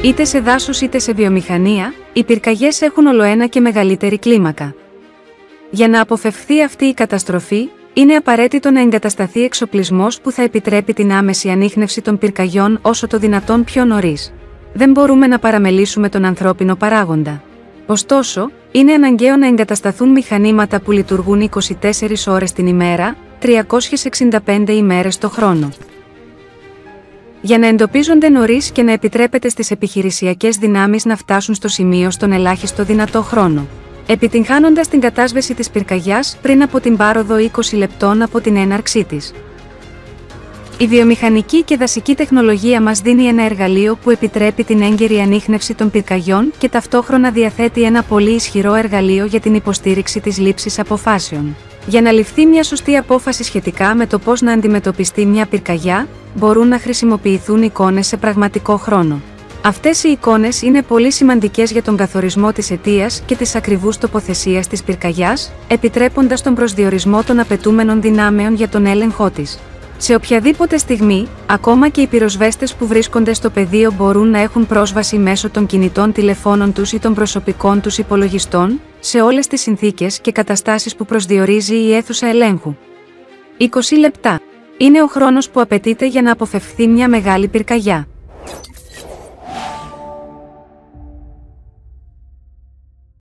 Είτε σε δάσος είτε σε βιομηχανία, οι πυρκαγιές έχουν ολοένα και μεγαλύτερη κλίμακα. Για να αποφευχθεί αυτή η καταστροφή, είναι απαραίτητο να εγκατασταθεί εξοπλισμός που θα επιτρέπει την άμεση ανίχνευση των πυρκαγιών όσο το δυνατόν πιο νωρίς. Δεν μπορούμε να παραμελήσουμε τον ανθρώπινο παράγοντα. Ωστόσο, είναι αναγκαίο να εγκατασταθούν μηχανήματα που λειτουργούν 24 ώρες την ημέρα, 365 ημέρες το χρόνο. Για να εντοπίζονται νωρίς και να επιτρέπεται στις επιχειρησιακές δυνάμεις να φτάσουν στο σημείο στον ελάχιστο δυνατό χρόνο, επιτυγχάνοντας την κατάσβεση της πυρκαγιάς πριν από την πάροδο 20 λεπτών από την έναρξή της. Η βιομηχανική και δασική τεχνολογία μας δίνει ένα εργαλείο που επιτρέπει την έγκαιρη ανίχνευση των πυρκαγιών και ταυτόχρονα διαθέτει ένα πολύ ισχυρό εργαλείο για την υποστήριξη της λήψης αποφάσεων. Για να ληφθεί μια σωστή απόφαση σχετικά με το πώς να αντιμετωπιστεί μια πυρκαγιά, μπορούν να χρησιμοποιηθούν εικόνες σε πραγματικό χρόνο. Αυτές οι εικόνες είναι πολύ σημαντικές για τον καθορισμό της αιτίας και της ακριβούς τοποθεσίας της πυρκαγιάς, επιτρέποντας τον προσδιορισμό των απαιτούμενων δυνάμεων για τον έλεγχό της. Σε οποιαδήποτε στιγμή, ακόμα και οι πυροσβέστες που βρίσκονται στο πεδίο μπορούν να έχουν πρόσβαση μέσω των κινητών τηλεφώνων τους ή των προσωπικών τους υπολογιστών, σε όλες τις συνθήκες και καταστάσεις που προσδιορίζει η αίθουσα ελέγχου. 20 λεπτά. Είναι ο χρόνος που απαιτείται για να αποφευχθεί μια μεγάλη πυρκαγιά.